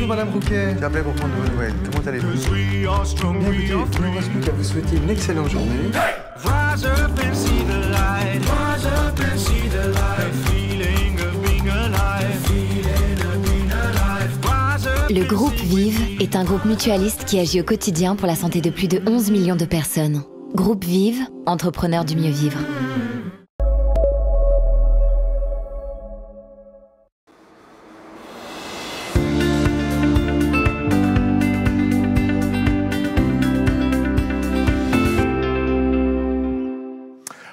Madame Rouquet. J'ai appelé pour prendre de vos nouvelles. Comment allez-vous? Bien, écoutez, il ne me reste plus qu'à vous souhaiter une excellente journée. Le groupe Vive est un groupe mutualiste qui agit au quotidien pour la santé de plus de 11 millions de personnes. Groupe Vive, entrepreneur du mieux vivre.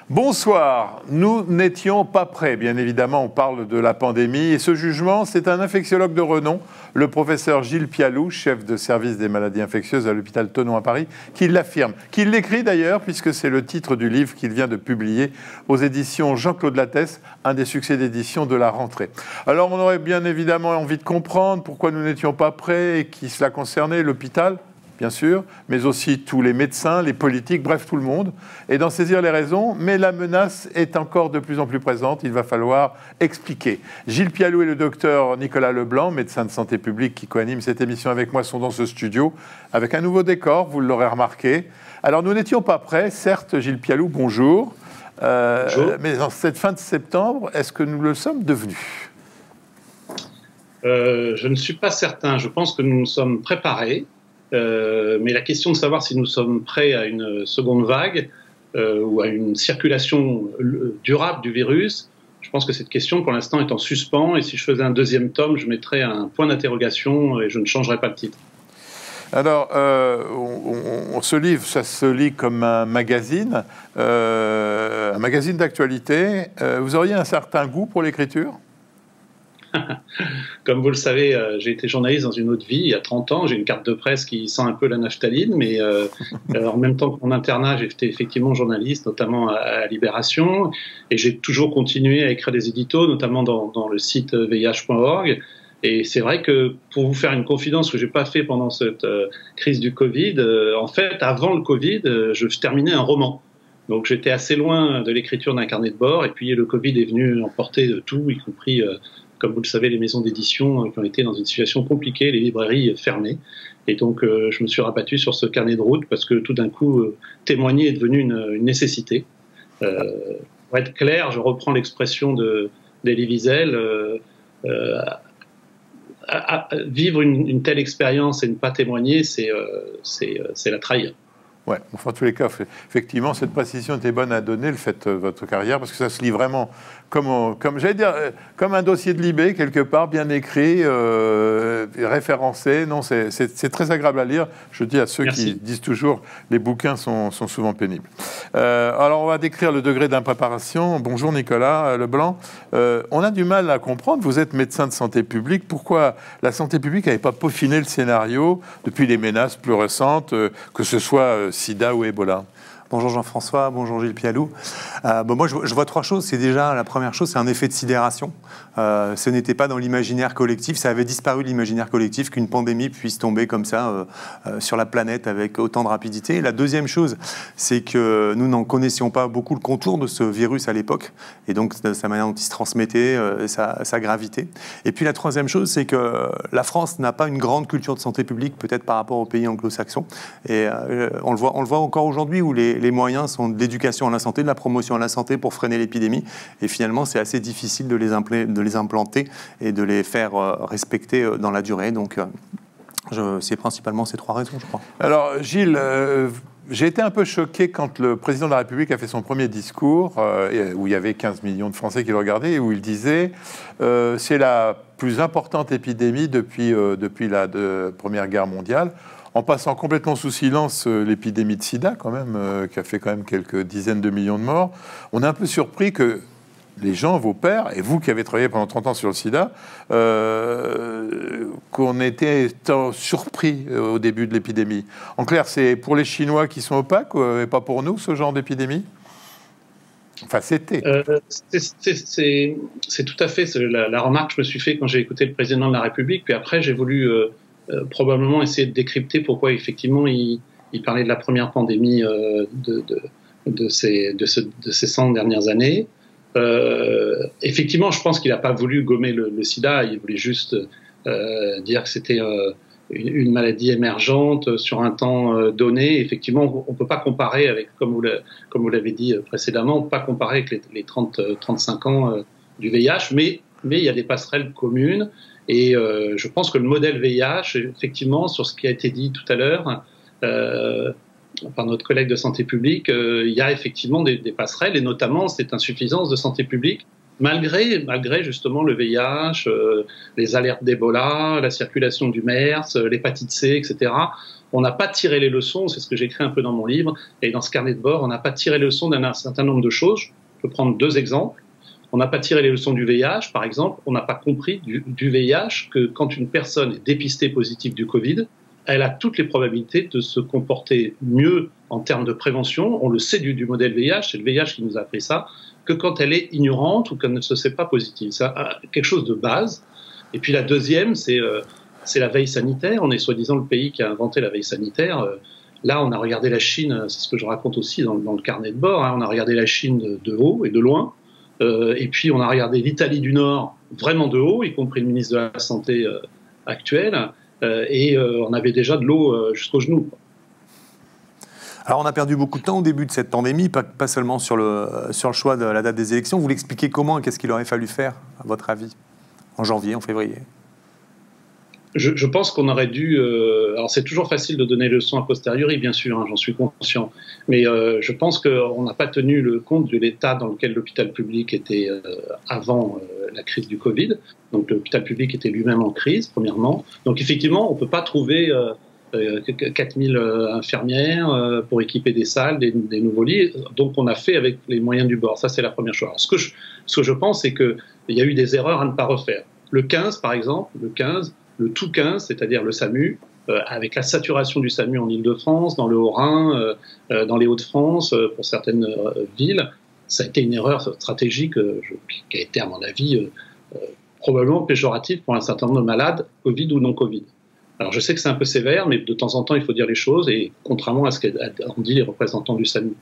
Bonsoir, nous n'étions pas prêts, bien évidemment, on parle de la pandémie, et ce jugement, c'est un infectiologue de renom, le professeur Gilles Pialou, chef de service des maladies infectieuses à l'hôpital Thonon à Paris, qui l'affirme, qui l'écrit d'ailleurs, puisque c'est le titre du livre qu'il vient de publier aux éditions Jean-Claude Lattès, un des succès d'édition de la rentrée. Alors on aurait bien évidemment envie de comprendre pourquoi nous n'étions pas prêts et qui cela concernait l'hôpital, bien sûr, mais aussi tous les médecins, les politiques, bref, tout le monde, et d'en saisir les raisons. Mais la menace est encore de plus en plus présente. Il va falloir expliquer. Gilles Pialou et le docteur Nicolas Leblanc, médecin de santé publique qui coanime cette émission avec moi, sont dans ce studio avec un nouveau décor, vous l'aurez remarqué. Alors, nous n'étions pas prêts, certes, Gilles Pialou, bonjour. Bonjour. Mais en cette fin de septembre, est-ce que nous le sommes devenus ? Je ne suis pas certain. Je pense que nous nous sommes préparés. Mais la question de savoir si nous sommes prêts à une seconde vague ou à une circulation durable du virus, je pense que cette question pour l'instant est en suspens, et si je faisais un deuxième tome, je mettrais un point d'interrogation et je ne changerais pas le titre. Alors, on se livre, ça se lit comme un magazine d'actualité. Vous auriez un certain goût pour l'écriture ? Comme vous le savez, j'ai été journaliste dans une autre vie, il y a 30 ans. J'ai une carte de presse qui sent un peu la naphtaline, mais en même temps que mon internat, j'ai été effectivement journaliste, notamment à Libération, et j'ai toujours continué à écrire des éditos, notamment dans le site VIH.org. Et c'est vrai que, pour vous faire une confidence que je n'ai pas fait pendant cette crise du Covid, en fait, avant le Covid, je terminais un roman. Donc j'étais assez loin de l'écriture d'un carnet de bord, et puis le Covid est venu emporter tout, y compris... comme vous le savez, les maisons d'édition qui ont été dans une situation compliquée, les librairies fermées. Et donc, je me suis rabattu sur ce carnet de route parce que tout d'un coup, témoigner est devenu une nécessité. Pour être clair, je reprends l'expression d'Elie Wiesel, vivre une telle expérience et ne pas témoigner, c'est la trahir. Ouais, enfin, en tous les cas, effectivement, cette précision était bonne à donner, le fait de votre carrière, parce que ça se lit vraiment comme j'allais dire, comme un dossier de Libé, quelque part, bien écrit, référencé. Non, c'est très agréable à lire. Je dis à ceux qui disent toujours les bouquins sont souvent pénibles. Alors, on va décrire le degré d'impréparation. Bonjour Nicolas Leblanc. On a du mal à comprendre, vous êtes médecin de santé publique, pourquoi la santé publique n'avait pas peaufiné le scénario depuis les menaces plus récentes, que ce soit Sida ou Ebola? Bonjour Jean-François, bonjour Gilles Pialou. Moi, je vois trois choses. C'est déjà, la première chose, c'est un effet de sidération. Ce n'était pas dans l'imaginaire collectif, ça avait disparu de l'imaginaire collectif qu'une pandémie puisse tomber comme ça sur la planète avec autant de rapidité. La deuxième chose, c'est que nous n'en connaissions pas beaucoup le contour de ce virus à l'époque, et donc de sa manière dont il se transmettait, sa gravité. Et puis la troisième chose, c'est que la France n'a pas une grande culture de santé publique, peut-être par rapport aux pays anglo-saxons. Et on le voit encore aujourd'hui, où les moyens sont de l'éducation à la santé, de la promotion à la santé pour freiner l'épidémie. Et finalement, c'est assez difficile de les implanter et de les faire respecter dans la durée. Donc, c'est principalement ces trois raisons, je crois. Alors, Gilles, j'ai été un peu choqué quand le président de la République a fait son premier discours, où il y avait 15 millions de Français qui le regardaient, et où il disait c'est la plus importante épidémie depuis la Première Guerre mondiale, en passant complètement sous silence l'épidémie de sida, quand même, qui a fait quand même quelques dizaines de millions de morts. On est un peu surpris que les gens, vos pères, et vous qui avez travaillé pendant 30 ans sur le sida, qu'on était surpris au début de l'épidémie. En clair, c'est pour les Chinois qui sont opaques et pas pour nous, ce genre d'épidémie? Enfin, c'était. C'est tout à fait la remarque que je me suis fait quand j'ai écouté le président de la République. Puis après, j'ai voulu probablement essayer de décrypter pourquoi, effectivement, il parlait de la première pandémie de ces 100 dernières années. Effectivement, je pense qu'il n'a pas voulu gommer le sida, il voulait juste dire que c'était une maladie émergente sur un temps donné. Effectivement, on ne peut pas comparer avec, comme vous l'avez dit précédemment, on ne peut pas comparer avec les 30-35 ans du VIH, mais il y a des passerelles communes. Et je pense que le modèle VIH, effectivement, sur ce qui a été dit tout à l'heure par notre collègue de santé publique, il y a effectivement des passerelles, et notamment cette insuffisance de santé publique, malgré justement le VIH, les alertes d'Ebola, la circulation du MERS, l'hépatite C, etc. On n'a pas tiré les leçons, c'est ce que j'écris un peu dans mon livre, et dans ce carnet de bord, on n'a pas tiré les leçons d'un certain nombre de choses. Je peux prendre 2 exemples. On n'a pas tiré les leçons du VIH, par exemple. On n'a pas compris du VIH que quand une personne est dépistée positive du Covid, elle a toutes les probabilités de se comporter mieux en termes de prévention. On le sait du modèle VIH, c'est le VIH qui nous a appris ça, que quand elle est ignorante ou qu'elle ne se sait pas positive. C'est quelque chose de base. Et puis la deuxième, c'est la veille sanitaire. On est soi-disant le pays qui a inventé la veille sanitaire. Là, on a regardé la Chine, c'est ce que je raconte aussi dans le carnet de bord, hein. On a regardé la Chine de haut et de loin. Et puis on a regardé l'Italie du Nord vraiment de haut, y compris le ministre de la Santé actuel, et on avait déjà de l'eau jusqu'aux genoux. Alors on a perdu beaucoup de temps au début de cette pandémie, pas seulement sur le choix de la date des élections. Vous l'expliquez comment et qu'est-ce qu'il aurait fallu faire, à votre avis, en janvier, en février? Je pense qu'on aurait dû... alors c'est toujours facile de donner le leçon a posteriori, bien sûr, hein, j'en suis conscient. Mais je pense qu'on n'a pas tenu le compte de l'état dans lequel l'hôpital public était avant la crise du Covid. Donc l'hôpital public était lui-même en crise, premièrement. Donc effectivement, on ne peut pas trouver 4000 infirmières pour équiper des salles, des nouveaux lits. Donc on a fait avec les moyens du bord. Ça, c'est la première chose. Alors, ce que je pense, c'est qu'il y a eu des erreurs à ne pas refaire. Le 15, par exemple, le tout 15, c'est-à-dire le SAMU, avec la saturation du SAMU en Ile-de-France, dans le Haut-Rhin, dans les Hauts-de-France, pour certaines villes, ça a été une erreur stratégique qui a été, à mon avis, probablement péjorative pour un certain nombre de malades, Covid ou non Covid. Alors je sais que c'est un peu sévère, mais de temps en temps, il faut dire les choses, et contrairement à ce qu'ont dit les représentants du SAMU.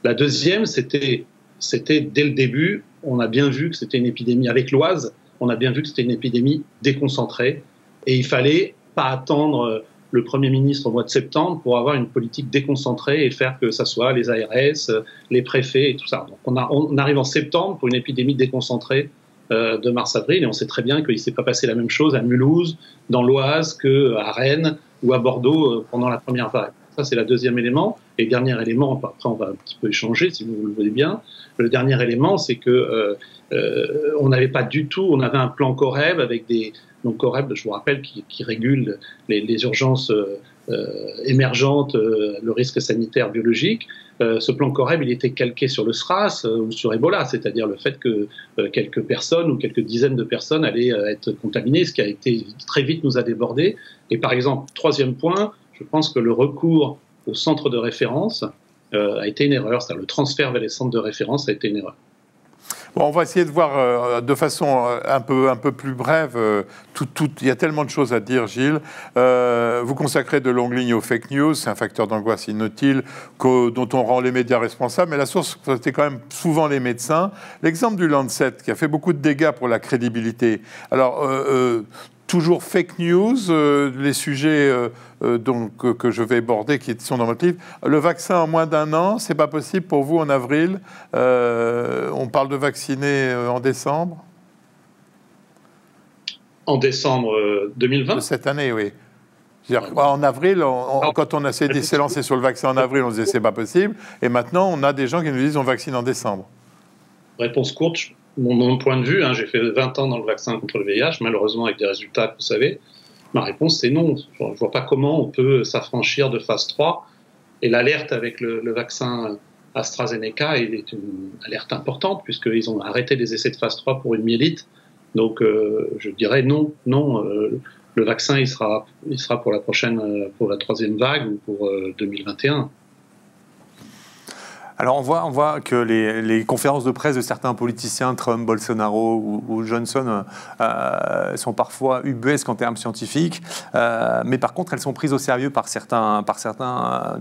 La deuxième, c'était dès le début, on a bien vu que c'était une épidémie, avec l'Oise, on a bien vu que c'était une épidémie déconcentrée, et il fallait pas attendre le Premier ministre au mois de septembre pour avoir une politique déconcentrée et faire que ça soit les ARS, les préfets et tout ça. Donc on arrive en septembre pour une épidémie déconcentrée de mars-avril, et on sait très bien qu'il ne s'est pas passé la même chose à Mulhouse, dans l'Oise, qu'à Rennes ou à Bordeaux pendant la première vague. Ça, c'est le deuxième élément. Et le dernier élément, après on va un petit peu échanger si vous le voulez bien, le dernier élément, c'est que on n'avait pas du tout, on avait un plan Coreb avec des... Donc Coreb, je vous rappelle, qui régule les urgences émergentes, le risque sanitaire biologique. Ce plan Coreb, il était calqué sur le SRAS ou sur Ebola, c'est-à-dire le fait que quelques personnes ou quelques dizaines de personnes allaient être contaminées, ce qui a été très vite nous a débordé. Et par exemple, troisième point, je pense que le recours au centre de référence a été une erreur. C'est-à-dire le transfert vers les centres de référence a été une erreur. Bon, on va essayer de voir de façon un peu plus brève. Il y a tellement de choses à dire, Gilles. Vous consacrez de longues lignes aux fake news. C'est un facteur d'angoisse inutile dont on rend les médias responsables. Mais la source, c'était quand même souvent les médecins. L'exemple du Lancet, qui a fait beaucoup de dégâts pour la crédibilité. Alors, toujours fake news, les sujets que je vais aborder, qui sont dans votre livre. Le vaccin en moins d'1 an, c'est pas possible pour vous en avril. On parle de vacciner en décembre. En décembre 2020 de cette année, oui. En avril, quand on s'est lancé sur le vaccin en avril, on se disait c'est pas possible. Et maintenant, on a des gens qui nous disent on vaccine en décembre. Réponse courte. Mon point de vue, hein, j'ai fait 20 ans dans le vaccin contre le VIH, malheureusement avec des résultats que vous savez. Ma réponse, c'est non. Je ne vois pas comment on peut s'affranchir de phase 3. Et l'alerte avec le vaccin AstraZeneca est une alerte importante, puisqu'ils ont arrêté les essais de phase 3 pour une myélite. Donc, je dirais non. Le vaccin, il sera pour la troisième vague ou pour 2021. Alors on voit que les conférences de presse de certains politiciens, Trump, Bolsonaro ou Johnson, sont parfois ubuesques en termes scientifiques, mais par contre elles sont prises au sérieux par certaines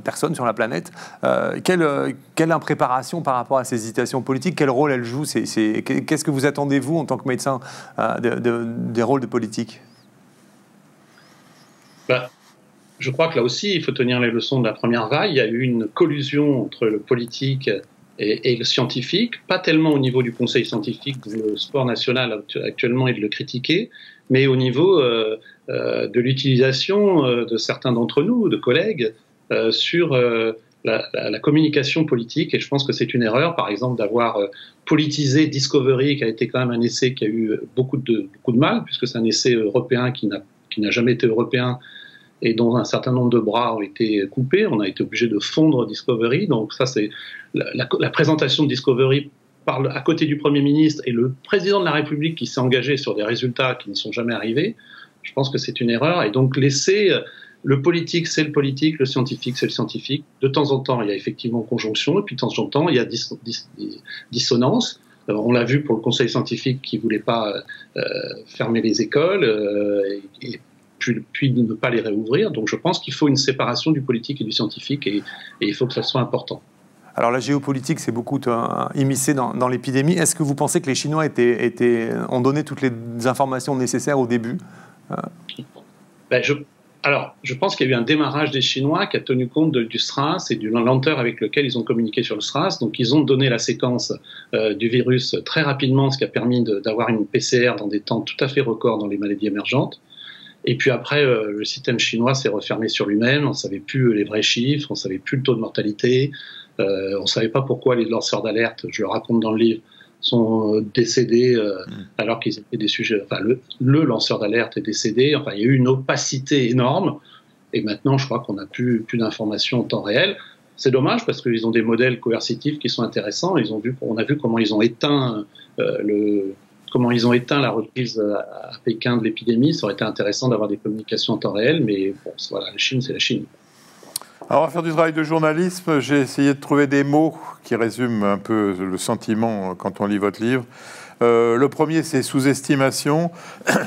personnes sur la planète. Quelle impréparation par rapport à ces hésitations politiques? Quel rôle elles jouent? Qu'est-ce que vous attendez, vous, en tant que médecin, des rôles de politique? Je crois que là aussi, il faut tenir les leçons de la première vague. Il y a eu une collusion entre le politique et le scientifique, pas tellement au niveau du conseil scientifique du sport national actuellement et de le critiquer, mais au niveau de l'utilisation de certains d'entre nous, de collègues, sur la communication politique. Et je pense que c'est une erreur, par exemple, d'avoir politisé Discovery, qui a été quand même un essai qui a eu beaucoup de mal, puisque c'est un essai européen qui n'a jamais été européen, et dont un certain nombre de bras ont été coupés. On a été obligé de fondre Discovery. Donc ça, c'est la présentation de Discovery parle à côté du Premier ministre et le président de la République qui s'est engagé sur des résultats qui ne sont jamais arrivés. Je pense que c'est une erreur. Et donc laisser le politique, c'est le politique, le scientifique, c'est le scientifique. De temps en temps, il y a effectivement conjonction, et puis de temps en temps, il y a dissonance. On l'a vu pour le conseil scientifique qui ne voulait pas fermer les écoles puis de ne pas les réouvrir. Donc je pense qu'il faut une séparation du politique et du scientifique, et il faut que ça soit important. Alors la géopolitique s'est beaucoup immiscée dans l'épidémie. Est-ce que vous pensez que les Chinois ont donné toutes les informations nécessaires au début? Je pense qu'il y a eu un démarrage des Chinois qui a tenu compte du SRAS et du lenteur avec lequel ils ont communiqué sur le SRAS. Donc ils ont donné la séquence du virus très rapidement, ce qui a permis d'avoir une PCR dans des temps tout à fait records dans les maladies émergentes. Et puis après, le système chinois s'est refermé sur lui-même. On ne savait plus les vrais chiffres, on ne savait plus le taux de mortalité, on ne savait pas pourquoi les lanceurs d'alerte, je le raconte dans le livre, sont décédés alors qu'ils étaient des sujets. Enfin, le lanceur d'alerte est décédé. Enfin, il y a eu une opacité énorme. Et maintenant, je crois qu'on n'a plus d'informations en temps réel. C'est dommage parce qu'ils ont des modèles coercitifs qui sont intéressants. On a vu comment ils ont éteint la reprise à Pékin de l'épidémie. Ça aurait été intéressant d'avoir des communications en temps réel, mais bon, voilà, la Chine, c'est la Chine. Alors, on va faire du travail de journalisme. J'ai essayé de trouver des mots qui résument un peu le sentiment quand on lit votre livre. Le premier, c'est sous-estimation,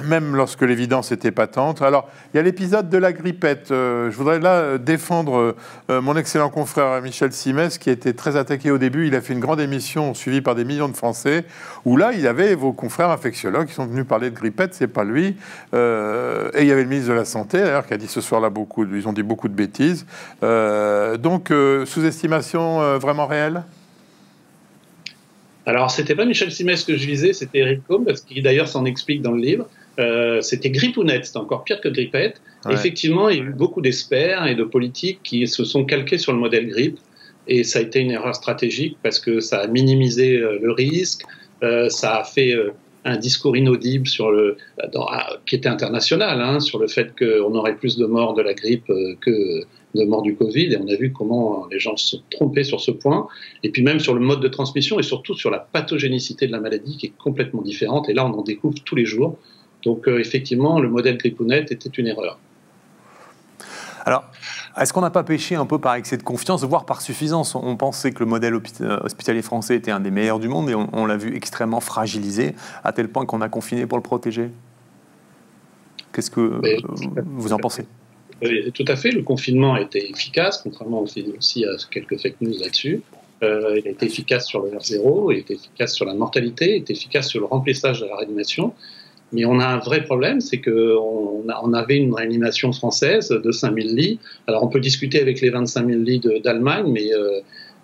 même lorsque l'évidence était patente. Alors, il y a l'épisode de la grippette. Je voudrais là défendre mon excellent confrère Michel Simès, qui a été très attaqué au début. Il a fait une grande émission suivie par des millions de Français, où là, il y avait vos confrères infectiologues qui sont venus parler de grippette, c'est pas lui. Et il y avait le ministre de la Santé, d'ailleurs, qui a dit ce soir-là ils ont dit beaucoup de bêtises. Donc, sous-estimation vraiment réelle ? Alors, c'était pas Michel Simès que je visais, c'était Eric Combe, parce qu'il d'ailleurs s'en explique dans le livre. C'était grippounette, c'était encore pire que grippette. Ouais. Effectivement, il y a eu beaucoup d'experts et de politiques qui se sont calqués sur le modèle grippe, et ça a été une erreur stratégique parce que ça a minimisé le risque, ça a fait un discours inaudible qui était international, sur le fait qu'on aurait plus de morts de la grippe que de morts du Covid, et on a vu comment les gens se sont trompés sur ce point, et puis même sur le mode de transmission, et surtout sur la pathogénicité de la maladie qui est complètement différente, et là on en découvre tous les jours. Donc effectivement, le modèle grippounette était une erreur. Alors, est-ce qu'on n'a pas péché un peu par excès de confiance, voire par suffisance? On pensait que le modèle hospitalier français était un des meilleurs du monde, et on l'a vu extrêmement fragilisé, à tel point qu'on a confiné pour le protéger. Qu'est-ce que vous en pensez? Tout à fait, le confinement a été efficace, contrairement aussi à quelques fake news là-dessus. Il a été efficace sur le R0, il a été efficace sur la mortalité, il a été efficace sur le remplissage de la réanimation. Mais on a un vrai problème, c'est qu'on avait une réanimation française de 5000 lits. Alors on peut discuter avec les 25 000 lits d'Allemagne, mais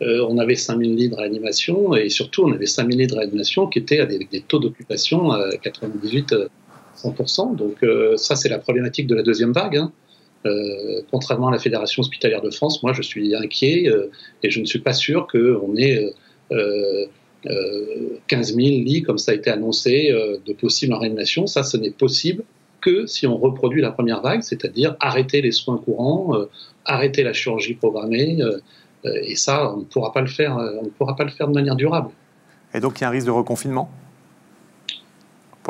on avait 5000 lits de réanimation, et surtout on avait 5000 lits de réanimation qui étaient avec des taux d'occupation à 98-100%. Donc ça, c'est la problématique de la deuxième vague. Contrairement à la Fédération hospitalière de France, moi je suis inquiet et je ne suis pas sûr qu'on ait 15 000 lits, comme ça a été annoncé, de possible en réanimation. Ça, ce n'est possible que si on reproduit la première vague, c'est-à-dire arrêter les soins courants, arrêter la chirurgie programmée, et ça, on ne pourra pas le faire de manière durable. Et donc il y a un risque de reconfinement ?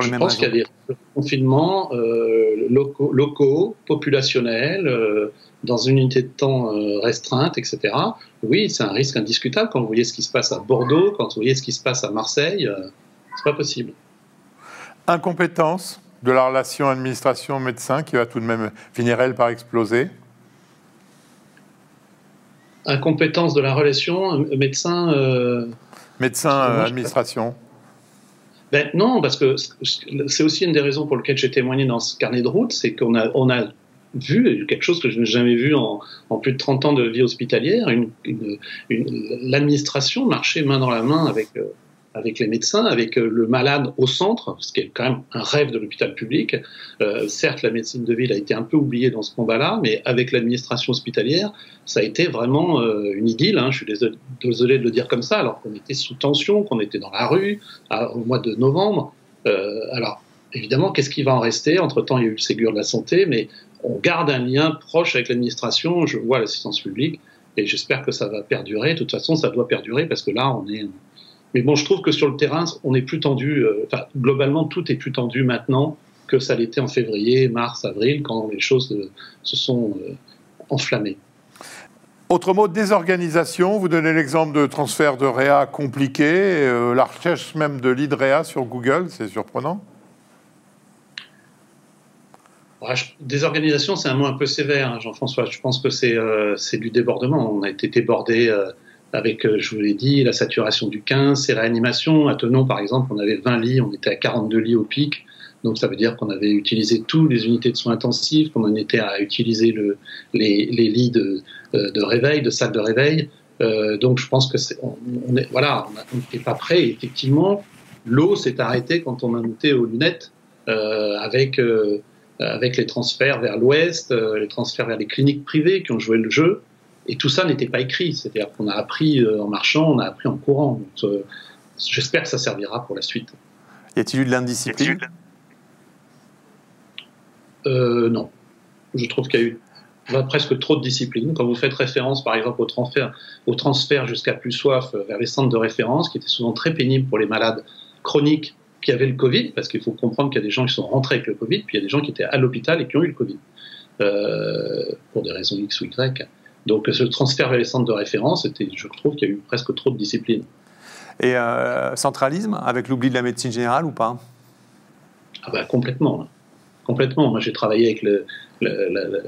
Je pense qu'il y a des confinements locaux, populationnels, dans une unité de temps restreinte, etc. Oui, c'est un risque indiscutable. Quand vous voyez ce qui se passe à Bordeaux, quand vous voyez ce qui se passe à Marseille, c'est pas possible. Incompétence de la relation administration-médecin qui va tout de même finir, elle, par exploser. Incompétence de la relation médecin... Médecin-administration. Non, parce que c'est aussi une des raisons pour lesquelles j'ai témoigné dans ce carnet de route, c'est qu'on a vu quelque chose que je n'ai jamais vu en plus de 30 ans de vie hospitalière. L'administration marchait main dans la main avec les médecins, avec le malade au centre, ce qui est quand même un rêve de l'hôpital public. Certes, la médecine de ville a été un peu oubliée dans ce combat-là, mais avec l'administration hospitalière, ça a été vraiment une idylle. Je suis désolé de le dire comme ça, alors qu'on était sous tension, qu'on était dans la rue au mois de novembre. Alors, évidemment, qu'est-ce qui va en rester? Entre-temps, il y a eu le Ségur de la santé, mais on garde un lien proche avec l'administration. Je vois l'assistance publique et j'espère que ça va perdurer. De toute façon, ça doit perdurer parce que là, on est... Mais bon, je trouve que sur le terrain, on est plus tendu. Globalement, tout est plus tendu maintenant que ça l'était en février, mars, avril, quand les choses se sont enflammées. Autre mot, désorganisation. Vous donnez l'exemple de transfert de réa compliqué. La recherche même de lead réa sur Google, c'est surprenant. Désorganisation, c'est un mot un peu sévère, Jean-François. Je pense que c'est du débordement. On a été débordé avec, je vous l'ai dit, la saturation du 15, ces réanimations. À Thonon, par exemple, on avait 20 lits, on était à 42 lits au pic. Donc ça veut dire qu'on avait utilisé toutes les unités de soins intensifs, qu'on en était à utiliser les lits de réveil, de salle de réveil. Donc je pense que on n'était pas prêt. Et effectivement, l'eau s'est arrêtée quand on a monté aux lunettes avec les transferts vers l'ouest, les transferts vers les cliniques privées qui ont joué le jeu. Et tout ça n'était pas écrit. C'est-à-dire qu'on a appris en marchant, on a appris en courant. Donc, j'espère que ça servira pour la suite. Y a-t-il eu de l'indiscipline ? Non. Je trouve qu'il y a eu presque trop de discipline. Quand vous faites référence, par exemple, au transfert jusqu'à plus soif vers les centres de référence, qui étaient souvent très pénibles pour les malades chroniques qui avaient le Covid, parce qu'il faut comprendre qu'il y a des gens qui sont rentrés avec le Covid, puis il y a des gens qui étaient à l'hôpital et qui ont eu le Covid, pour des raisons X ou Y. Donc ce transfert vers les centres de référence, je trouve qu'il y a eu presque trop de discipline. Et centralisme, avec l'oubli de la médecine générale ou pas ? Complètement. Complètement. Moi, j'ai travaillé avec le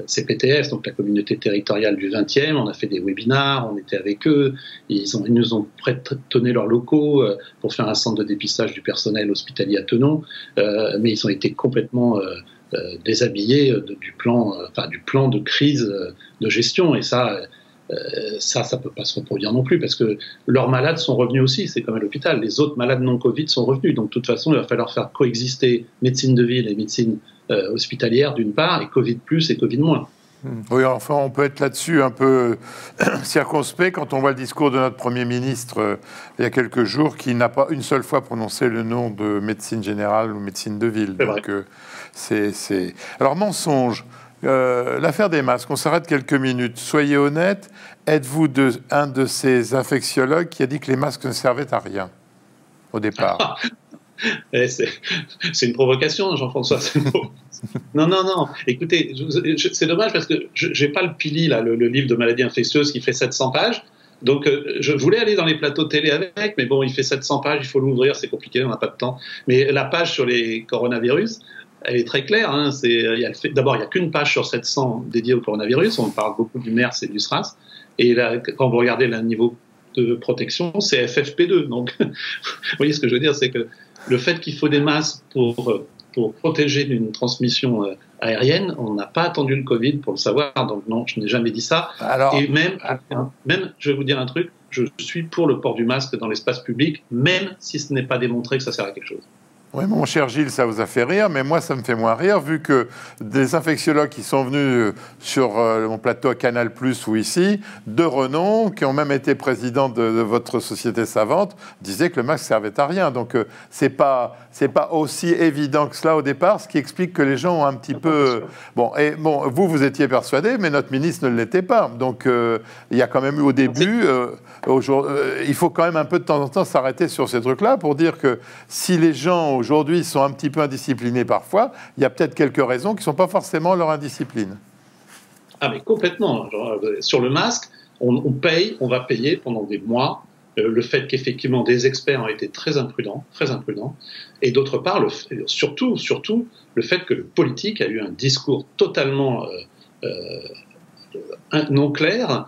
CPTS, donc la communauté territoriale du 20e. On a fait des webinars, on était avec eux. Ils nous ont prêté leurs locaux pour faire un centre de dépistage du personnel hospitalier à Thonon. Mais ils ont été complètement déshabillés du plan de crise de gestion. Et ça peut pas se reproduire non plus, parce que leurs malades sont revenus aussi, c'est comme à l'hôpital. Les autres malades non Covid sont revenus. Donc, de toute façon, il va falloir faire coexister médecine de ville et médecine hospitalière d'une part, et Covid plus et Covid moins. Oui, enfin, on peut être là-dessus un peu circonspect quand on voit le discours de notre Premier ministre il y a quelques jours, qui n'a pas une seule fois prononcé le nom de médecine générale ou médecine de ville. Donc, c'est... Alors, mensonge. L'affaire des masques, on s'arrête quelques minutes. Soyez honnête, êtes-vous un de ces infectiologues qui a dit que les masques ne servaient à rien au départ? C'est une provocation, Jean-François. Non. Écoutez, c'est dommage parce que je n'ai pas le Pili, là, le livre de maladies infectieuses qui fait 700 pages. Donc, je voulais aller dans les plateaux télé avec, mais bon, il fait 700 pages, il faut l'ouvrir, c'est compliqué, on n'a pas de temps. Mais la page sur les coronavirus, elle est très claire. D'abord, il n'y a qu'une page sur 700 dédiée au coronavirus. On parle beaucoup du MERS et du SRAS. Et là, quand vous regardez le niveau de protection, c'est FFP2. Donc, vous voyez ce que je veux dire, c'est que le fait qu'il faut des masques pour protéger d'une transmission aérienne, on n'a pas attendu le Covid pour le savoir. Donc non, je n'ai jamais dit ça. Et même, je vais vous dire un truc, je suis pour le port du masque dans l'espace public, même si ce n'est pas démontré que ça sert à quelque chose. Oui, mon cher Gilles, ça vous a fait rire, mais moi, ça me fait moins rire, vu que des infectiologues qui sont venus sur mon plateau à Canal+, ou ici, de renom, qui ont même été présidents de votre société savante, disaient que le masque servait à rien. Donc, c'est pas aussi évident que cela au départ, ce qui explique que les gens ont un petit peu... Vous étiez persuadé, mais notre ministre ne l'était pas. Donc, il y a quand même eu au début... il faut quand même un peu de temps en temps s'arrêter sur ces trucs-là pour dire que si les gens aujourd'hui sont un petit peu indisciplinés parfois, il y a peut-être quelques raisons qui ne sont pas forcément leur indiscipline. Ah mais complètement. Sur le masque, on va payer pendant des mois le fait qu'effectivement des experts ont été très imprudents, et d'autre part, surtout le fait que le politique a eu un discours totalement non clair,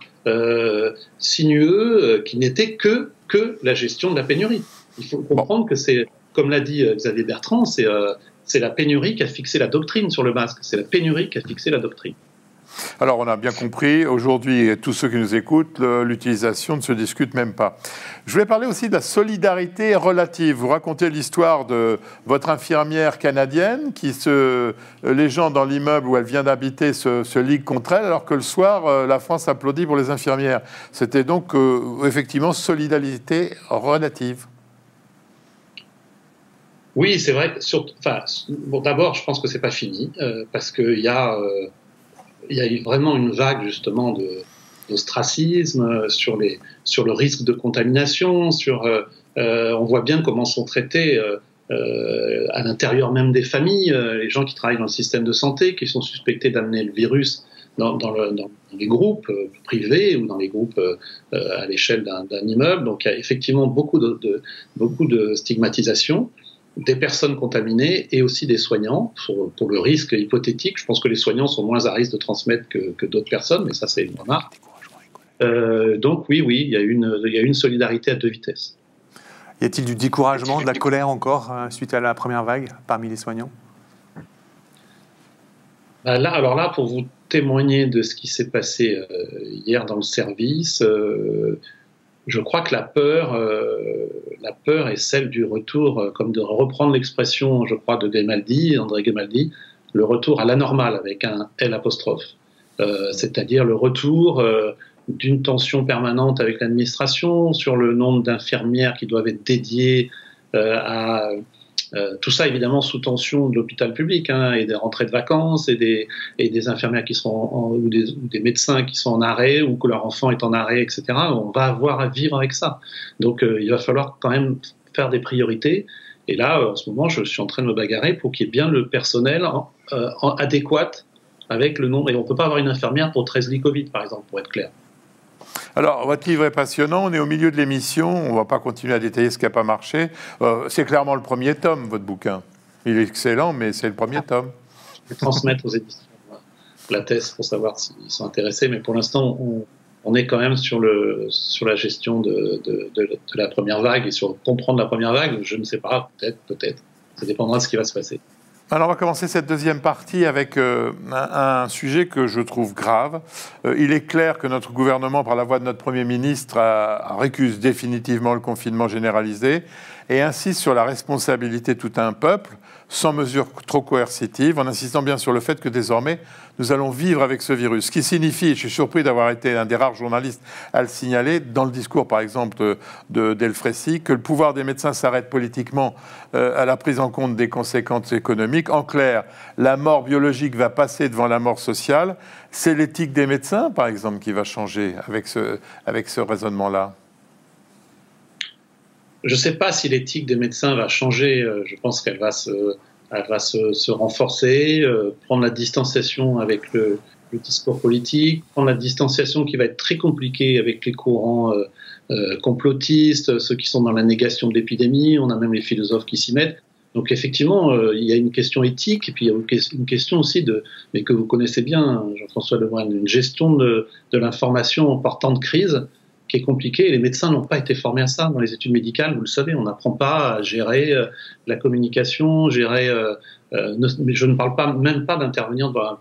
sinueux, qui n'était que la gestion de la pénurie. Il faut comprendre que c'est, comme l'a dit Xavier Bertrand, c'est la pénurie qui a fixé la doctrine sur le masque. C'est la pénurie qui a fixé la doctrine. Alors, on a bien compris, aujourd'hui, tous ceux qui nous écoutent, l'utilisation ne se discute même pas. Je voulais parler aussi de la solidarité relative. Vous racontez l'histoire de votre infirmière canadienne les gens dans l'immeuble où elle vient d'habiter se liguent contre elle, alors que le soir, la France applaudit pour les infirmières. C'était donc, effectivement, solidarité relative. Oui, c'est vrai. Bon, d'abord, je pense que c'est pas fini, parce qu'il y a eu vraiment une vague justement d'ostracisme sur le risque de contamination. On voit bien comment sont traités à l'intérieur même des familles les gens qui travaillent dans le système de santé, qui sont suspectés d'amener le virus dans les groupes privés ou dans les groupes à l'échelle d'un immeuble. Donc il y a effectivement beaucoup de stigmatisation des personnes contaminées et aussi des soignants pour le risque hypothétique. Je pense que les soignants sont moins à risque de transmettre que d'autres personnes, mais ça c'est une remarque. Donc oui, il y a une solidarité à deux vitesses. Y a-t-il du découragement, de la colère encore suite à la première vague parmi les soignants ? Alors là, pour vous témoigner de ce qui s'est passé hier dans le service, je crois que la peur est celle du retour, comme de reprendre l'expression, je crois, de André Grimaldi, le retour à l'anormal avec un L', c'est-à-dire le retour d'une tension permanente avec l'administration sur le nombre d'infirmières qui doivent être dédiées à tout ça évidemment sous tension de l'hôpital public, et des rentrées de vacances et des infirmières qui seront ou des médecins qui sont en arrêt ou que leur enfant est en arrêt, etc. On va avoir à vivre avec ça. Donc il va falloir quand même faire des priorités. Et là, en ce moment, je suis en train de me bagarrer pour qu'il y ait bien le personnel adéquat avec le nombre. Et on ne peut pas avoir une infirmière pour 13 lits Covid, par exemple, pour être clair. Alors, votre livre est passionnant, on est au milieu de l'émission, on ne va pas continuer à détailler ce qui n'a pas marché. C'est clairement le premier tome, votre bouquin. Il est excellent, mais c'est le premier tome. Je vais transmettre aux éditions la thèse pour savoir s'ils sont intéressés, mais pour l'instant, on est quand même sur la gestion de la première vague et sur comprendre la première vague. Je ne sais pas, peut-être. Ça dépendra de ce qui va se passer. Alors, on va commencer cette deuxième partie avec un sujet que je trouve grave. Il est clair que notre gouvernement, par la voix de notre Premier ministre, récuse définitivement le confinement généralisé et insiste sur la responsabilité de tout un peuple, sans mesures trop coercitives, en insistant bien sur le fait que désormais, nous allons vivre avec ce virus. Ce qui signifie, et je suis surpris d'avoir été un des rares journalistes à le signaler, dans le discours par exemple d'Elfrécy, que le pouvoir des médecins s'arrête politiquement à la prise en compte des conséquences économiques. En clair, la mort biologique va passer devant la mort sociale. C'est l'éthique des médecins, par exemple, qui va changer avec ce raisonnement-là. Je ne sais pas si l'éthique des médecins va changer. Je pense qu'elle va se renforcer, prendre la distanciation avec le discours politique, prendre la distanciation qui va être très compliquée avec les courants complotistes, ceux qui sont dans la négation de l'épidémie. On a même les philosophes qui s'y mettent. Donc effectivement, il y a une question éthique et puis il y a une question aussi mais que vous connaissez bien, Jean-François Lemoine, une gestion de l'information en temps de crise qui est compliqué. Les médecins n'ont pas été formés à ça dans les études médicales, vous le savez, on n'apprend pas à gérer la communication, mais je ne parle même pas d'intervenir dans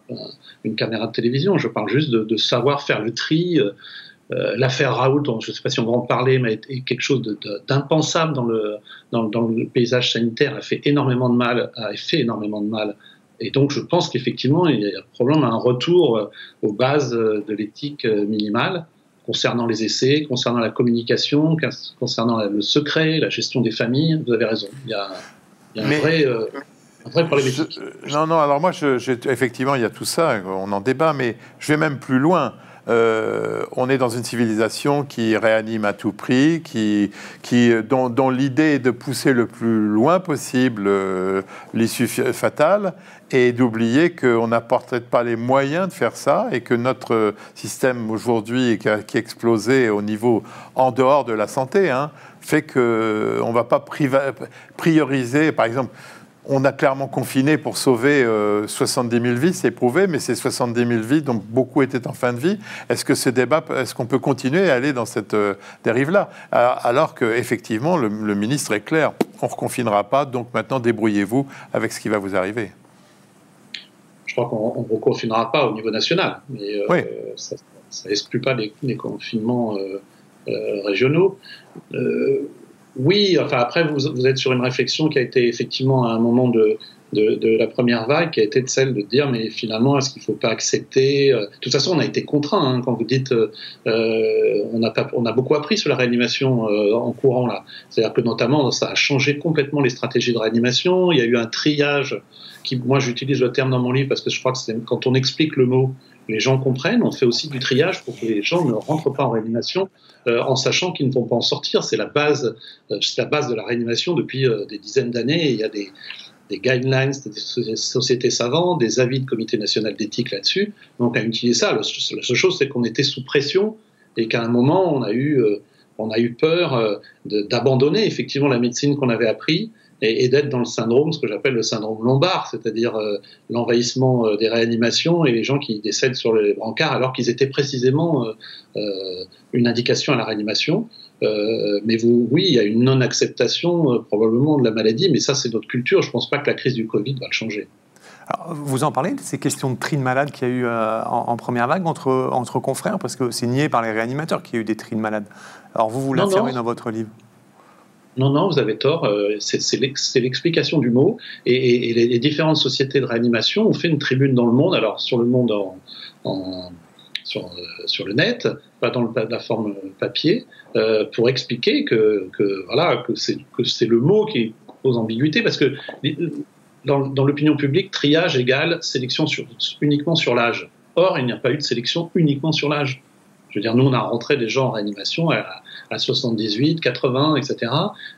une caméra de télévision, je parle juste de savoir faire le tri. L'affaire Raoult, je ne sais pas si on va en parler, mais est quelque chose d'impensable dans le paysage sanitaire, a fait énormément de mal. Et donc je pense qu'effectivement, il y a probablement un retour aux bases de l'éthique minimale, concernant les essais, concernant la communication, concernant le secret, la gestion des familles. Vous avez raison. Il y a un vrai problème éthique. Non, alors moi, effectivement, il y a tout ça, on en débat, mais je vais même plus loin. On est dans une civilisation qui réanime à tout prix, dont l'idée est de pousser le plus loin possible l'issue fatale et d'oublier qu'on n'a peut-être pas les moyens de faire ça et que notre système aujourd'hui qui a explosé au niveau en dehors de la santé fait qu'on ne va pas prioriser, par exemple. On a clairement confiné pour sauver 70 000 vies, c'est prouvé, mais c'est 70 000 vies dont beaucoup étaient en fin de vie. Est-ce qu'on peut continuer à aller dans cette dérive-là? Alors qu'effectivement, le ministre est clair, on ne reconfinera pas, donc maintenant débrouillez-vous avec ce qui va vous arriver. crois qu'on ne reconfinera pas au niveau national, mais Oui. ça n'exclut pas les confinements régionaux. Oui, enfin après, vous êtes sur une réflexion qui a été effectivement à un moment de la première vague, qui a été celle de dire, mais finalement, est-ce qu'il ne faut pas accepter De toute façon, on a été contraint, hein, quand vous dites, on a beaucoup appris sur la réanimation en courant, là. C'est-à-dire que notamment, ça a changé complètement les stratégies de réanimation. Il y a eu un triage, moi j'utilise le terme dans mon livre, parce que je crois que quand on explique le mot, les gens comprennent. On fait aussi du triage pour que les gens ne rentrent pas en réanimation en sachant qu'ils ne vont pas en sortir. C'est la base de la réanimation depuis des dizaines d'années. Il y a des guidelines, des sociétés savantes, des avis de comité national d'éthique là-dessus. Donc, à utiliser ça. La seule chose, c'est qu'on était sous pression et qu'à un moment, on a eu peur d'abandonner effectivement la médecine qu'on avait appris et d'être dans le syndrome, ce que j'appelle le syndrome lombard, c'est-à-dire l'envahissement des réanimations et les gens qui décèdent sur les brancards alors qu'ils étaient précisément une indication à la réanimation. Mais oui, il y a une non-acceptation probablement de la maladie, mais ça c'est notre culture. Je ne pense pas que la crise du Covid va le changer. Alors, vous en parlez de ces questions de tri de malades qu'il y a eu en première vague entre confrères, parce que c'est nié par les réanimateurs qu'il y a eu des tri de malades. Alors vous l'affirmez dans votre livre. Non, vous avez tort. C'est l'explication du mot. Et les différentes sociétés de réanimation ont fait une tribune dans le monde. Alors sur le monde sur le net, pas dans la forme papier, pour expliquer que c'est le mot qui pose ambiguïté, parce que dans l'opinion publique, triage égale sélection uniquement sur l'âge. Or, il n'y a pas eu de sélection uniquement sur l'âge. Je veux dire, nous, on a rentré des gens en réanimation à 78, 80, etc.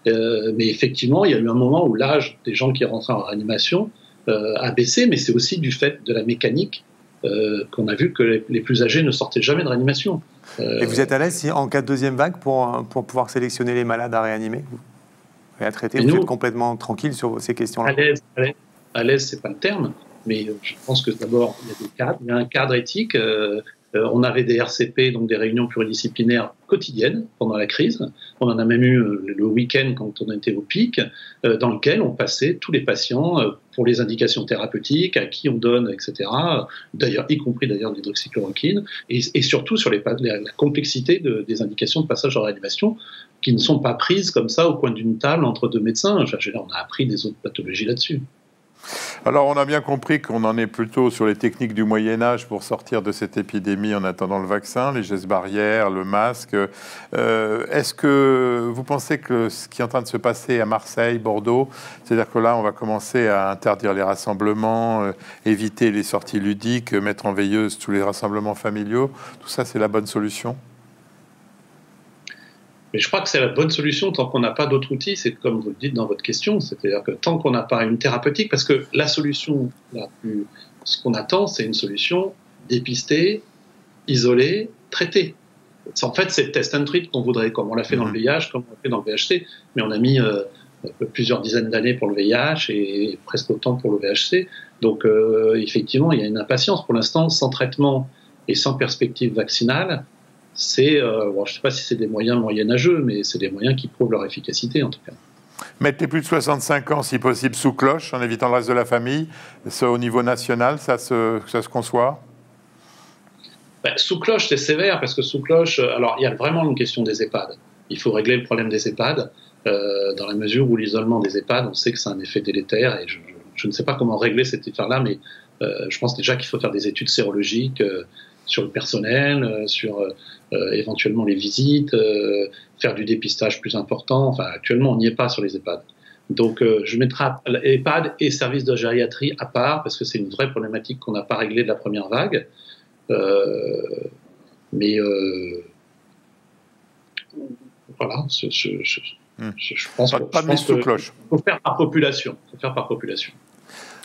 Mais effectivement, il y a eu un moment où l'âge des gens qui rentraient en réanimation a baissé, mais c'est aussi du fait de la mécanique qu'on a vu que les plus âgés ne sortaient jamais de réanimation. Et vous êtes à l'aise en cas de deuxième vague pour pouvoir sélectionner les malades à réanimer et à traiter? Vous êtes complètement tranquille sur ces questions-là? À l'aise, c'est pas le terme, mais je pense que d'abord, il y a des cadres, il y a un cadre éthique. On avait des RCP, donc des réunions pluridisciplinaires quotidiennes pendant la crise. On en a même eu le week-end quand on était au pic, dans lequel on passait tous les patients pour les indications thérapeutiques, à qui on donne, etc. D'ailleurs, y compris d'ailleurs de l'hydroxychloroquine, et surtout sur la complexité des indications de passage en réanimation, qui ne sont pas prises comme ça au coin d'une table entre deux médecins. On a appris des autres pathologies là-dessus. Alors, on a bien compris qu'on en est plutôt sur les techniques du Moyen-Âge pour sortir de cette épidémie en attendant le vaccin, les gestes barrières, le masque. Est-ce que vous pensez que ce qui est en train de se passer à Marseille, Bordeaux, c'est-à-dire que là, on va commencer à interdire les rassemblements, éviter les sorties ludiques, mettre en veilleuse tous les rassemblements familiaux, tout ça, c'est la bonne solution ? Mais je crois que c'est la bonne solution tant qu'on n'a pas d'autres outils, c'est comme vous le dites dans votre question, c'est-à-dire que tant qu'on n'a pas une thérapeutique, parce que la solution ce qu'on attend, c'est une solution dépistée, isolée, traitée. En fait, c'est le test and treat qu'on voudrait, comme on l'a fait dans le VIH, comme on l'a fait dans le VHC, mais on a mis plusieurs dizaines d'années pour le VIH et presque autant pour le VHC. Donc, effectivement, il y a une impatience. Pour l'instant, sans traitement et sans perspective vaccinale, c'est, je ne sais pas si c'est des moyens moyenâgeux, mais c'est des moyens qui prouvent leur efficacité en tout cas. Mettre les plus de 65 ans, si possible, sous cloche, en évitant le reste de la famille, ça, au niveau national, ça se conçoit ? Sous cloche, c'est sévère, parce que sous cloche, alors il y a vraiment une question des EHPAD. Il faut régler le problème des EHPAD, dans la mesure où l'isolement des EHPAD, on sait que c'est un effet délétère, et je ne sais pas comment régler cette affaire-là, mais je pense déjà qu'il faut faire des études sérologiques sur le personnel, sur éventuellement les visites, faire du dépistage plus important. Enfin, actuellement, on n'y est pas sur les EHPAD. Donc, je mettrai EHPAD et services de gériatrie à part, parce que c'est une vraie problématique qu'on n'a pas réglée de la première vague. Mais voilà, je pense pas de mise sous cloche. Il faut faire par population.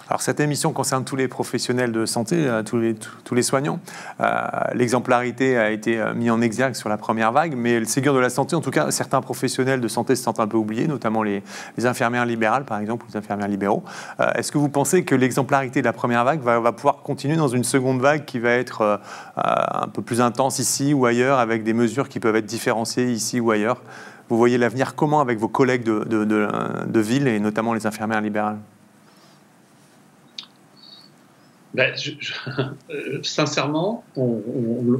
Alors cette émission concerne tous les professionnels de santé, tous les soignants. L'exemplarité a été mise en exergue sur la première vague, mais le Ségur de la santé, en tout cas, certains professionnels de santé se sentent un peu oubliés, notamment les infirmières libérales, par exemple, ou les infirmières libéraux. Est-ce que vous pensez que l'exemplarité de la première vague va pouvoir continuer dans une seconde vague qui va être un peu plus intense ici ou ailleurs, avec des mesures qui peuvent être différenciées ici ou ailleurs? Vous voyez l'avenir comment avec vos collègues de ville, et notamment les infirmières libérales? Sincèrement, on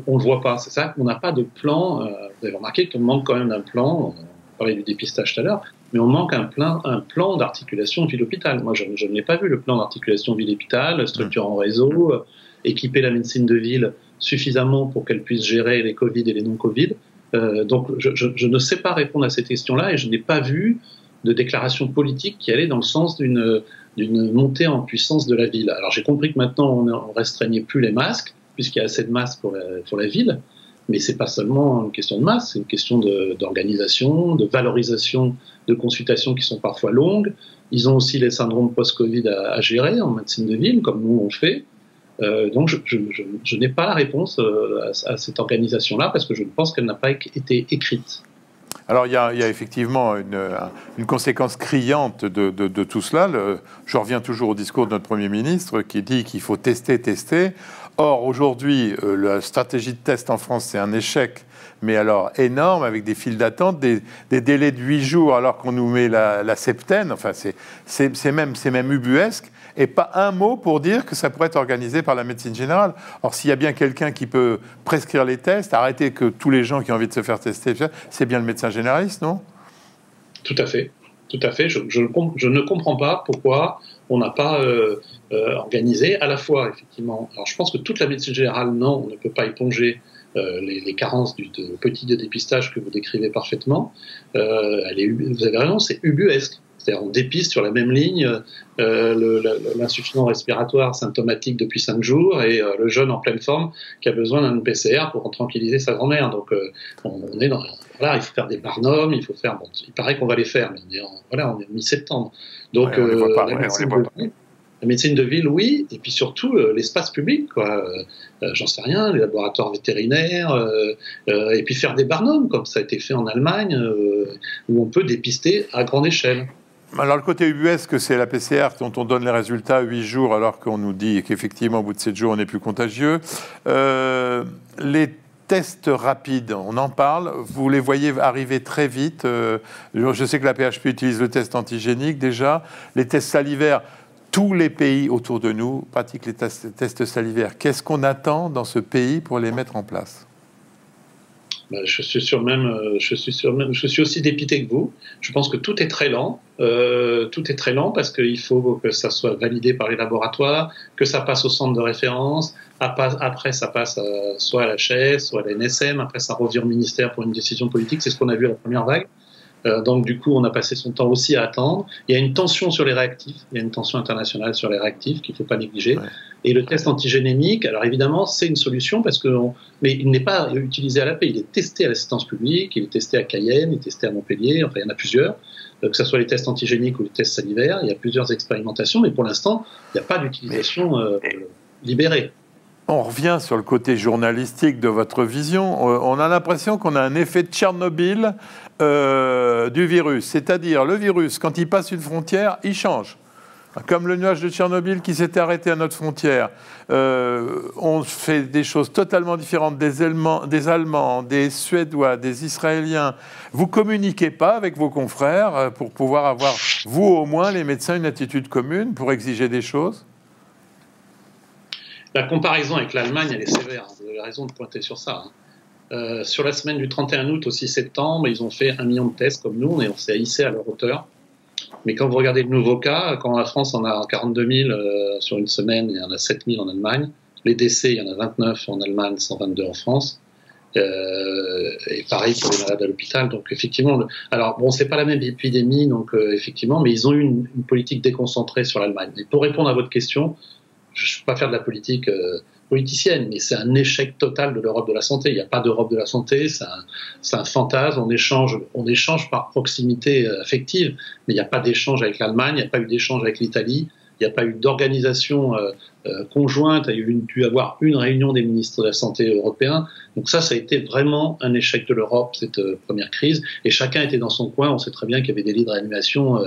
le voit pas. C'est ça qu'on n'a pas de plan. Vous avez remarqué qu'on manque quand même d'un plan. On parlait du dépistage tout à l'heure, mais on manque un plan d'articulation ville-hôpital. Moi, je n'ai pas vu le plan d'articulation ville-hôpital, structure en réseau, équiper la médecine de ville suffisamment pour qu'elle puisse gérer les Covid et les non-Covid. Donc, je ne sais pas répondre à cette question-là et je n'ai pas vu de déclaration politique qui allait dans le sens d'une montée en puissance de la ville. Alors j'ai compris que maintenant on ne restreignait plus les masques, puisqu'il y a assez de masques pour la ville, mais c'est pas seulement une question de masques, c'est une question d'organisation, de valorisation de consultations qui sont parfois longues. Ils ont aussi les syndromes post-Covid à gérer en médecine de ville, comme nous on fait. Donc je n'ai pas la réponse à cette organisation-là, parce que je pense qu'elle n'a pas été écrite. Alors, il y a effectivement une conséquence criante de tout cela. Je reviens toujours au discours de notre Premier ministre qui dit qu'il faut tester. Or, aujourd'hui, la stratégie de test en France, c'est un échec, mais alors énorme, avec des files d'attente, des délais de 8 jours, alors qu'on nous met la septaine. Enfin, c'est même ubuesque. Et pas un mot pour dire que ça pourrait être organisé par la médecine générale. Or, s'il y a bien quelqu'un qui peut prescrire les tests, arrêter que tous les gens qui ont envie de se faire tester, c'est bien le médecin généraliste, non ? Tout à fait. Je ne comprends pas pourquoi on n'a pas organisé à la fois, effectivement. Alors, je pense que toute la médecine générale, non, on ne peut pas éponger les carences du petit dépistage que vous décrivez parfaitement. Vous avez raison, c'est ubuesque. C'est-à-dire on dépiste sur la même ligne l'insuffisance respiratoire symptomatique depuis 5 jours et le jeune en pleine forme qui a besoin d'un PCR pour tranquilliser sa grand-mère. Donc on est dans... Voilà, il faut faire des barnums, il faut faire... Bon, il paraît qu'on va les faire, mais on est en mi-septembre. Donc la médecine de ville, oui, et puis surtout l'espace public, quoi. J'en sais rien, les laboratoires vétérinaires, et puis faire des barnums, comme ça a été fait en Allemagne, où on peut dépister à grande échelle. Alors, le côté ubuesque, c'est la PCR dont on donne les résultats à 8 jours, alors qu'on nous dit qu'effectivement, au bout de 7 jours, on n'est plus contagieux. Les tests rapides, on en parle. Vous les voyez arriver très vite. Je sais que la PHP utilise le test antigénique déjà. Les tests salivaires, tous les pays autour de nous pratiquent les tests salivaires. Qu'est-ce qu'on attend dans ce pays pour les mettre en place ? Je suis aussi dépité que vous. Je pense que tout est très lent. Tout est très lent parce qu'il faut que ça soit validé par les laboratoires, que ça passe au centre de référence. Après, ça passe soit à la HAS, soit à la NSM. Après, ça revient au ministère pour une décision politique. C'est ce qu'on a vu à la première vague. Donc, du coup, on a passé son temps aussi à attendre. Il y a une tension sur les réactifs. Il y a une tension internationale sur les réactifs qu'il ne faut pas négliger. Ouais. Et le test antigénémique, alors évidemment, c'est une solution mais il n'est pas utilisé à la paix. Il est testé à l'assistance publique, il est testé à Cayenne, il est testé à Montpellier. Enfin, il y en a plusieurs. Que ce soit les tests antigéniques ou les tests salivaires, il y a plusieurs expérimentations, mais pour l'instant, il n'y a pas d'utilisation libérée. On revient sur le côté journalistique de votre vision. On a l'impression qu'on a un effet de Tchernobyl du virus. C'est-à-dire, le virus, quand il passe une frontière, il change. Comme le nuage de Tchernobyl qui s'était arrêté à notre frontière. On fait des choses totalement différentes des Allemands, des Suédois, des Israéliens. Vous ne communiquez pas avec vos confrères pour pouvoir avoir, vous au moins, les médecins, une attitude commune pour exiger des choses ? La comparaison avec l'Allemagne, elle est sévère. Vous avez raison de pointer sur ça. Sur la semaine du 31 août au 6 septembre, ils ont fait 1 million de tests comme nous, et on s'est hissé à leur hauteur. Mais quand vous regardez le nouveau cas, quand la France en a 42 000 sur une semaine, il y en a 7 000 en Allemagne. Les décès, il y en a 29 en Allemagne, 122 en France. Et pareil pour les malades à l'hôpital. Donc effectivement, alors bon, c'est pas la même épidémie, donc effectivement, mais ils ont eu une politique déconcentrée sur l'Allemagne. Et pour répondre à votre question, je ne vais pas faire de la politique politicienne, mais c'est un échec total de l'Europe de la santé. Il n'y a pas d'Europe de la santé, c'est un fantasme. On échange par proximité affective, mais il n'y a pas d'échange avec l'Allemagne, il n'y a pas eu d'échange avec l'Italie, il n'y a pas eu d'organisation conjointe, il y a dû avoir une réunion des ministres de la Santé européens. Donc ça a été vraiment un échec de l'Europe, cette première crise, et chacun était dans son coin. On sait très bien qu'il y avait des lits de réanimation.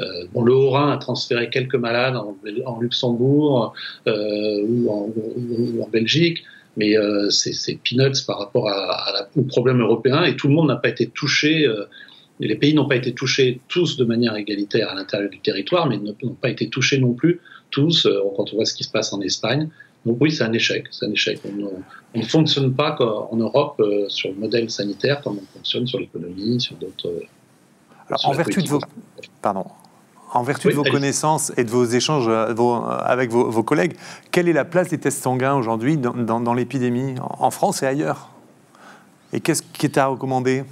Le Haut-Rhin a transféré quelques malades en Luxembourg ou en Belgique, mais c'est peanuts par rapport au problème européen, et tout le monde n'a pas été touché les pays n'ont pas été touchés tous de manière égalitaire à l'intérieur du territoire, mais n'ont pas été touchés non plus tous quand on voit ce qui se passe en Espagne. Donc oui, c'est un échec. On ne fonctionne pas en Europe sur le modèle sanitaire comme on fonctionne sur l'économie, sur d'autres... Alors, en vertu de vos connaissances et de vos échanges avec vos collègues, quelle est la place des tests sanguins aujourd'hui dans l'épidémie, en France et ailleurs? Et qu'est-ce qui est à recommander?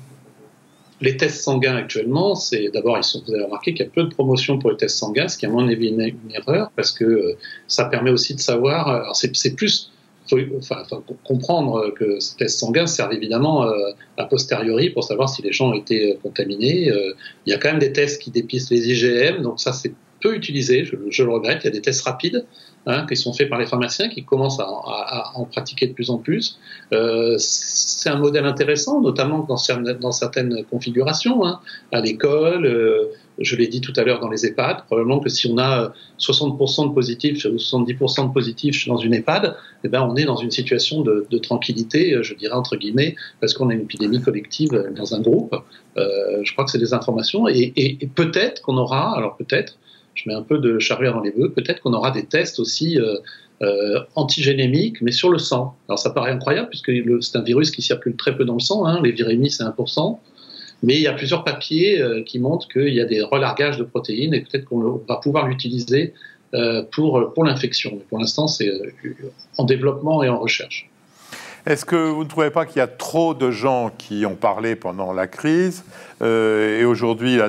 Les tests sanguins actuellement, d'abord, vous avez remarqué qu'il y a peu de promotion pour les tests sanguins, ce qui à mon avis est une erreur, parce que ça permet aussi de savoir. Alors c'est plus, comprendre que ces tests sanguins servent évidemment a posteriori pour savoir si les gens ont été contaminés. Il y a quand même des tests qui dépistent les IgM, donc ça c'est peu utilisé, je le regrette. Il y a des tests rapides qui sont faits par les pharmaciens, qui commencent à en pratiquer de plus en plus. C'est un modèle intéressant, notamment dans certaines configurations, à l'école, je l'ai dit tout à l'heure dans les EHPAD, probablement que si on a 60% de positifs ou 70% de positifs dans une EHPAD, eh ben on est dans une situation de tranquillité, je dirais entre guillemets, parce qu'on a une épidémie collective dans un groupe. Je crois que c'est des informations, et peut-être qu'on aura, alors peut-être, je mets un peu de charrue avant les bœufs, peut-être qu'on aura des tests aussi antigénémiques, mais sur le sang. Alors ça paraît incroyable, puisque c'est un virus qui circule très peu dans le sang, les virémies c'est 1%, mais il y a plusieurs papiers qui montrent qu'il y a des relargages de protéines, et peut-être qu'on va pouvoir l'utiliser pour l'infection. Mais pour l'instant, c'est en développement et en recherche. Est-ce que vous ne trouvez pas qu'il y a trop de gens qui ont parlé pendant la crise et aujourd'hui la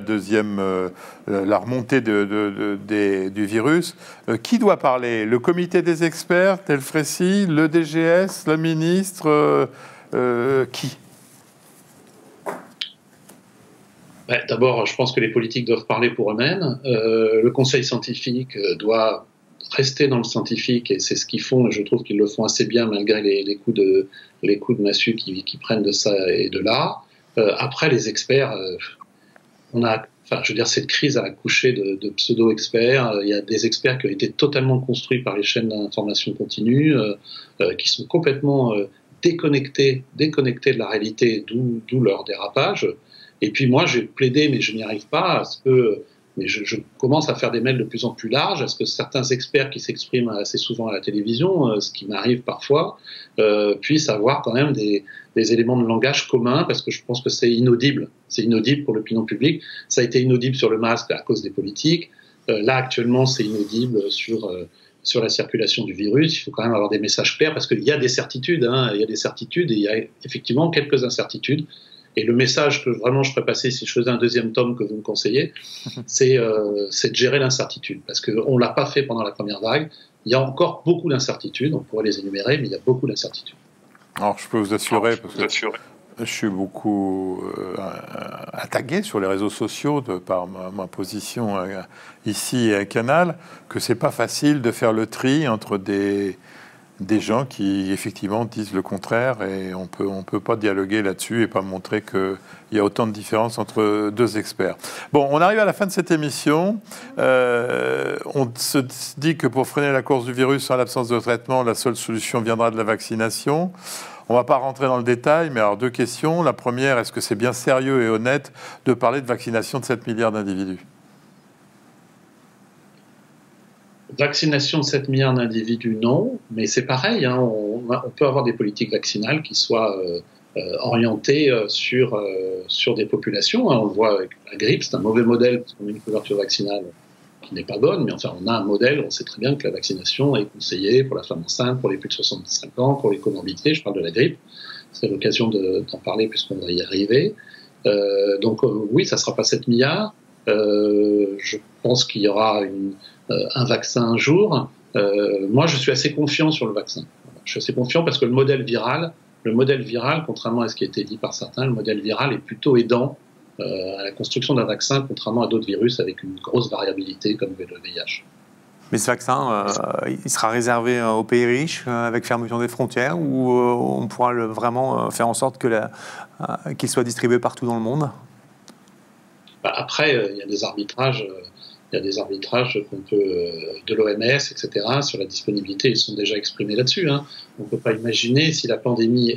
remontée du virus? Qui doit parler? Le comité des experts, tel Frécy, le DGS, le ministre, qui? D'abord, je pense que les politiques doivent parler pour eux-mêmes. Le conseil scientifique doit rester dans le scientifique, et c'est ce qu'ils font, et je trouve qu'ils le font assez bien malgré les coups de massue qui prennent de ça et de là. Après, les experts, cette crise a accouché de pseudo-experts. Il y a des experts qui ont été totalement construits par les chaînes d'information continue, qui sont complètement déconnectés de la réalité, d'où leur dérapage. Et puis moi, j'ai plaidé, mais je n'y arrive pas, mais je commence à faire des mails de plus en plus larges, à ce que certains experts qui s'expriment assez souvent à la télévision, ce qui m'arrive parfois, puissent avoir quand même des éléments de langage communs, parce que je pense que c'est inaudible. C'est inaudible pour l'opinion publique. Ça a été inaudible sur le masque à cause des politiques. Là, actuellement, c'est inaudible sur la circulation du virus. Il faut quand même avoir des messages clairs, parce qu'il y a des certitudes. Il y a des certitudes, et il y a effectivement quelques incertitudes. Et le message que vraiment je ferais passer si je faisais un deuxième tome que vous me conseillez, c'est de gérer l'incertitude. Parce qu'on ne l'a pas fait pendant la première vague. Il y a encore beaucoup d'incertitudes. On pourrait les énumérer, mais il y a beaucoup d'incertitudes. Alors, je peux vous assurer, parce que je suis beaucoup attaqué sur les réseaux sociaux par ma position ici à Canal, que ce n'est pas facile de faire le tri entre des gens qui, effectivement, disent le contraire, et on peut pas dialoguer là-dessus et pas montrer qu'il y a autant de différences entre deux experts. Bon, on arrive à la fin de cette émission. On se dit que pour freiner la course du virus en l'absence de traitement, la seule solution viendra de la vaccination. On ne va pas rentrer dans le détail, mais alors deux questions. La première, est-ce que c'est bien sérieux et honnête de parler de vaccination de 7 milliards d'individus ? Vaccination de 7 milliards d'individus, non, mais c'est pareil, on peut avoir des politiques vaccinales qui soient orientées sur des populations. On le voit avec la grippe, c'est un mauvais modèle parce qu'on a une couverture vaccinale qui n'est pas bonne, mais enfin on a un modèle, on sait très bien que la vaccination est conseillée pour la femme enceinte, pour les plus de 65 ans, pour les comorbidités, je parle de la grippe, c'est l'occasion d'en parler puisqu'on va y arriver. Donc oui, ça ne sera pas 7 milliards, je pense qu'il y aura un vaccin un jour. Moi, je suis assez confiant sur le vaccin. Je suis assez confiant parce que le modèle viral, contrairement à ce qui a été dit par certains, le modèle viral est plutôt aidant à la construction d'un vaccin, contrairement à d'autres virus avec une grosse variabilité comme le VIH. Mais ce vaccin, il sera réservé aux pays riches, avec fermeture des frontières, ou on pourra vraiment faire en sorte qu'il soit distribué partout dans le monde ? Après, il y a des arbitrages. Il y a des arbitrages de l'OMS, etc., sur la disponibilité. Ils sont déjà exprimés là-dessus. On ne peut pas imaginer, si la pandémie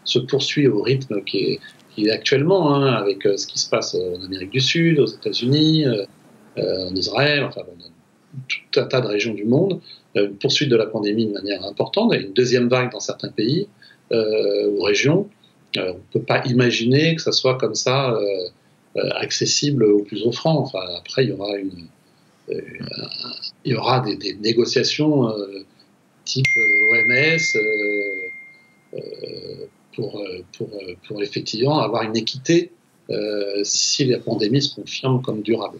se poursuit au rythme qui qui est actuellement, hein, avec ce qui se passe en Amérique du Sud, aux États-Unis, en Israël, enfin dans tout un tas de régions du monde, une poursuite de la pandémie de manière importante, une deuxième vague dans certains pays ou régions. On ne peut pas imaginer que ça soit comme ça accessible au plus offrant. Enfin, après, il y aura des négociations type OMS pour effectivement avoir une équité si la pandémie se confirme comme durable.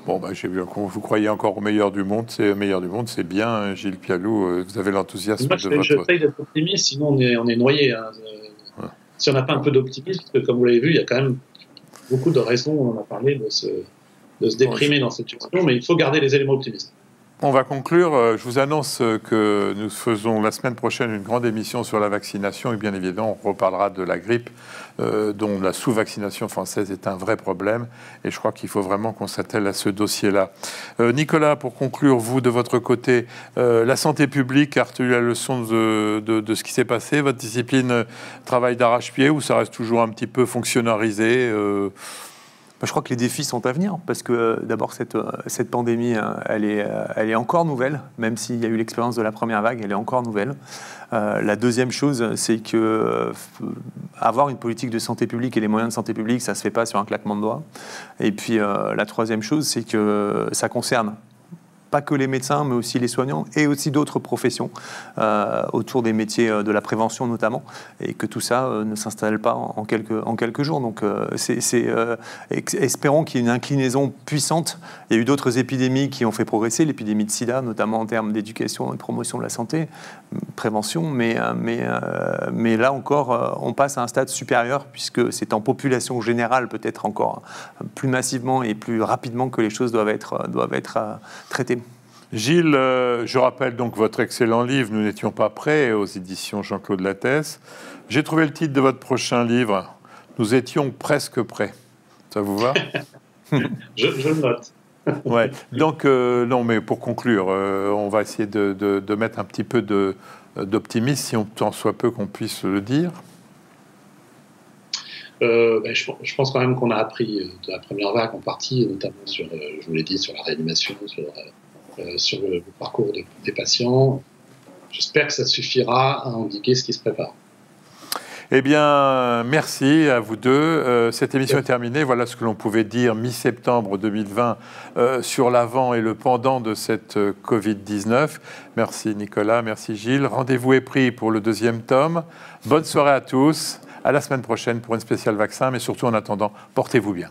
Bon, j'ai vu que vous croyez encore au meilleur du monde. C'est meilleur du monde, c'est bien, Gilles Pialou. Vous avez l'enthousiasme de votre... J'essaye d'être optimiste, sinon on est noyé. Hein. Si on n'a pas un peu d'optimisme, parce que comme vous l'avez vu, il y a quand même beaucoup de raisons, on en a parlé, de se déprimer dans cette situation, mais il faut garder les éléments optimistes. On va conclure. Je vous annonce que nous faisons la semaine prochaine une grande émission sur la vaccination et bien évidemment on reparlera de la grippe dont la sous-vaccination française est un vrai problème et je crois qu'il faut vraiment qu'on s'attelle à ce dossier-là. Nicolas, pour conclure, vous de votre côté, la santé publique a retenu la leçon de ce qui s'est passé. Votre discipline travaille d'arrache-pied ou ça reste toujours un petit peu fonctionnalisé Je crois que les défis sont à venir, parce que d'abord, cette pandémie, elle est encore nouvelle, même s'il y a eu l'expérience de la première vague, elle est encore nouvelle. La deuxième chose, c'est que avoir une politique de santé publique et les moyens de santé publique, ça ne se fait pas sur un claquement de doigts. Et puis, la troisième chose, c'est que ça concerne pas que les médecins, mais aussi les soignants et aussi d'autres professions autour des métiers de la prévention notamment, et que tout ça ne s'installe pas en quelques jours. Donc espérons qu'il y ait une inclinaison puissante. Il y a eu d'autres épidémies qui ont fait progresser, l'épidémie de sida, notamment en termes d'éducation et de promotion de la santé, prévention, mais là encore, on passe à un stade supérieur, puisque c'est en population générale, peut-être encore plus massivement et plus rapidement que les choses doivent être traitées. Gilles, je rappelle donc votre excellent livre « Nous n'étions pas prêts » aux éditions Jean-Claude Lattès. J'ai trouvé le titre de votre prochain livre « Nous étions presque prêts ». Ça vous va? Je le note. Ouais. Donc, non, mais pour conclure, on va essayer de mettre un petit peu d'optimisme, si on tant soit peu qu'on puisse le dire. Je pense quand même qu'on a appris de la première vague en partie, notamment sur, je vous l'ai dit, sur la réanimation, sur le parcours des patients. J'espère que ça suffira à endiguer ce qui se prépare. Eh bien, merci à vous deux. Cette émission est terminée. Voilà ce que l'on pouvait dire mi-septembre 2020 sur l'avant et le pendant de cette Covid-19. Merci Nicolas, merci Gilles. Rendez-vous est pris pour le deuxième tome. Bonne soirée à tous. À la semaine prochaine pour une spéciale vaccin, mais surtout en attendant, portez-vous bien.